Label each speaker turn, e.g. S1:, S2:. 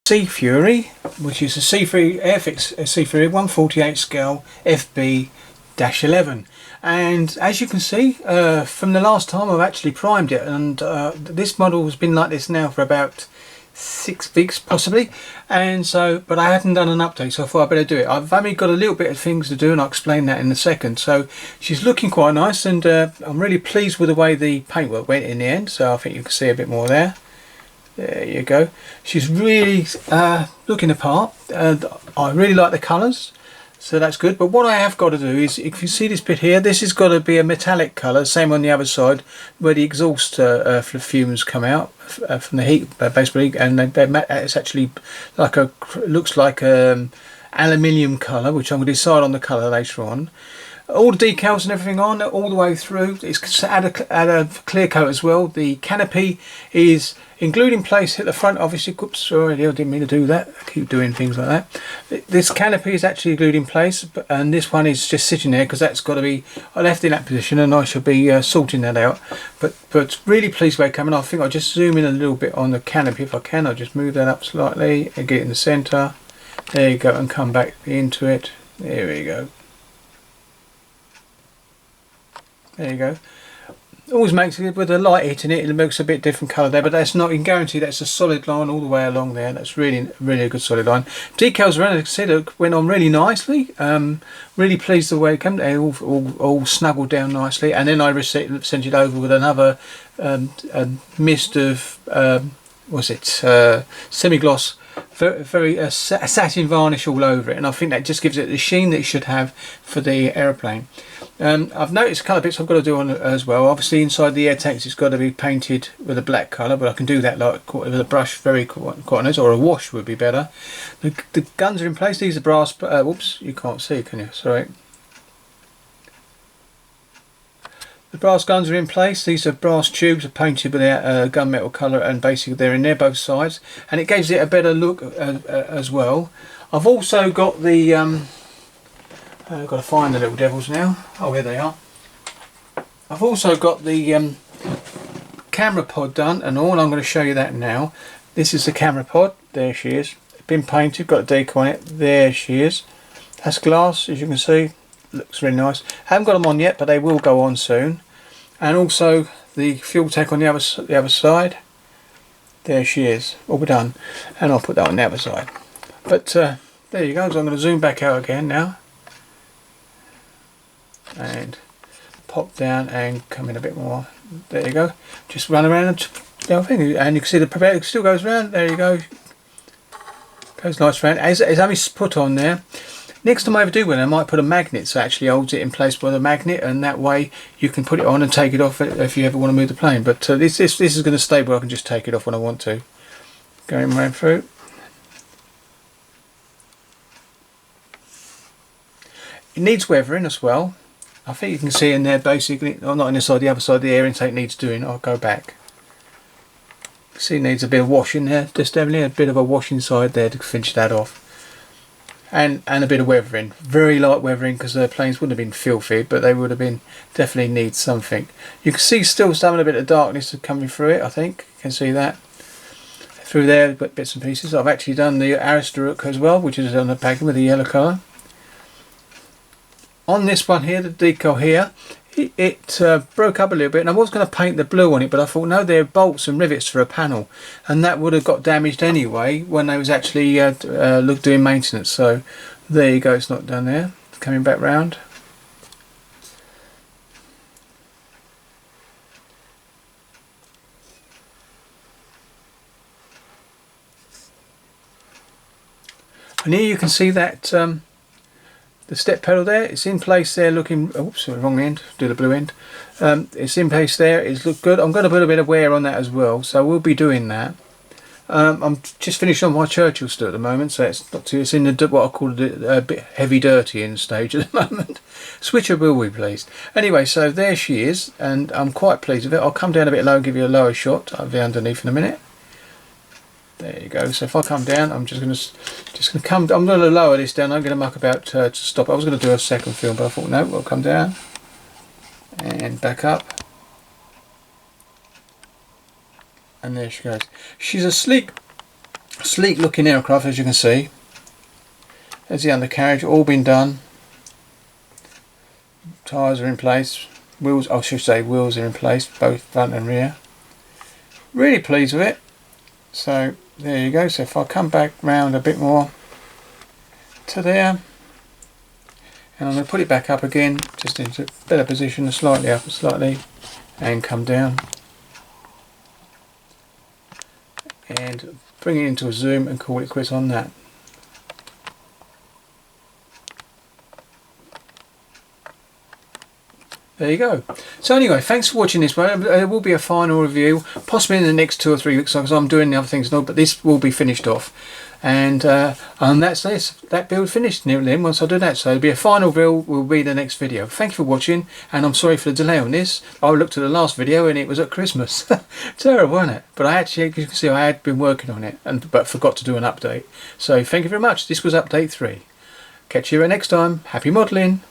S1: Sea Fury, which is a C3 Airfix C3 148 scale FB-11, and as you can see from the last time I've actually primed it, and this model has been like this now for about 6 weeks possibly, and so but I hadn't done an update, so I thought I'd better do it. I've only got a little bit of things to do and I'll explain that in a second. So she's looking quite nice, and I'm really pleased with the way the paintwork went in the end, so I think you can see a bit more there. There you go. She's really looking apart, and I really like the colours, so that's good. But what I have got to do is, if you see this bit here, this has got to be a metallic colour, same on the other side where the exhaust fumes come out from the heat basically, and it's actually like looks like aluminium colour, which I'm going to decide on the colour later on. All the decals and everything on all the way through. It's add a clear coat as well. The canopy is glued in place at the front, obviously. Oops, sorry, I didn't mean to do that. I keep doing things like that. This canopy is actually glued in place, and this one is just sitting there because that's got to be left in that position, and I shall be sorting that out. But really pleased with it coming. I think I'll just zoom in a little bit on the canopy if I can. I'll just move that up slightly and get it in the centre. There you go, and come back into it. There we go. There you go. Always makes it with the light hitting it, it makes a bit different colour there, but that's not, you can guarantee that's a solid line all the way along there. That's really a good solid line. Decals around, as I said, went on really nicely. Really pleased the way it came. They all snuggled down nicely, and then I sent it over with another mist of what's it, semi-gloss, very satin varnish all over it, and I think that just gives it the sheen that it should have for the aeroplane. I've noticed a couple of bits I've got to do on it as well. Obviously inside the air tanks it's got to be painted with a black colour, but I can do that like with a brush very quite nice, or a wash would be better. The guns are in place. These are brass, whoops, you can't see, can you? Sorry. The brass guns are in place. These are brass tubes, are painted with a gunmetal colour, and basically they're in there both sides, and it gives it a better look as well. I've also got the I've got to find the little devils now. Oh, here they are. I've also got the camera pod done and all. I'm going to show you that now. This is the camera pod. There she is. Been painted, got a decal on it. There she is. That's glass, as you can see. Looks really nice. Haven't got them on yet, but they will go on soon. And also the fuel tank on the other side. There she is. All done. And I'll put that on the other side. But there you go. So I'm going to zoom back out again now, and pop down and come in a bit more. There you go. Just run around and you can see the propeller still goes around. There you go. Goes nice around. It's only put on there. Next time I ever do one, I might put a magnet so it actually holds it in place with a magnet, and that way you can put it on and take it off if you ever want to move the plane. But this is going to stay where I can just take it off when I want to. Going right through. It needs weathering as well. I think you can see in there basically, not on this side, the other side, the air intake needs doing. I'll go back. See, it needs a bit of washing there, just definitely a bit of a wash inside there to finish that off. And a bit of weathering, very light weathering, because the planes wouldn't have been filthy, but they would have been, definitely need something. You can see still some a bit of darkness coming through it, I think. You can see that. Through there, bits and pieces. I've actually done the Aristaruk as well, which is on the packing with the yellow colour. On this one here, the decal here, it broke up a little bit, and I was going to paint the blue on it, but I thought no, they're bolts and rivets for a panel, and that would have got damaged anyway when they was actually doing maintenance. So there you go, it's not done there. Coming back round. And here you can see that the step pedal there, it's in place there looking, oops, wrong end, do the blue end. It's in place there, it's looked good. I'm going to put a bit of wear on that as well, so we'll be doing that. I'm just finished on my Churchill still at the moment, so it's not too, it's in the what I call a bit heavy dirty in stage at the moment. Switcher will be pleased. Anyway, so there she is, and I'm quite pleased with it. I'll come down a bit low and give you a lower shot of the underneath in a minute. There you go. So if I come down, I'm just going to come. I'm going to lower this down. I'm going to muck about to stop. I was going to do a second film, but I thought no, we'll come down and back up. And there she goes. She's a sleek sleek looking aircraft, as you can see. There's the undercarriage, all been done. Tyres are in place. Wheels, I should say wheels are in place, both front and rear. Really pleased with it. So there you go. So if I come back round a bit more to there, and I'm going to put it back up again, just into a better position, slightly up and slightly, and come down. And bring it into a zoom and call it quits on that. There you go. So anyway, thanks for watching this one. There will be a final review, possibly in the next 2 or 3 weeks, because I'm doing the other things now, but this will be finished off. And that's this. That build finished nearly once I do that. So it'll be a final build, will be the next video. Thank you for watching, and I'm sorry for the delay on this. I looked at the last video and it was at Christmas. Terrible, wasn't it? But I actually, you can see, I had been working on it, but forgot to do an update. So thank you very much. This was update 3. Catch you next time. Happy modelling.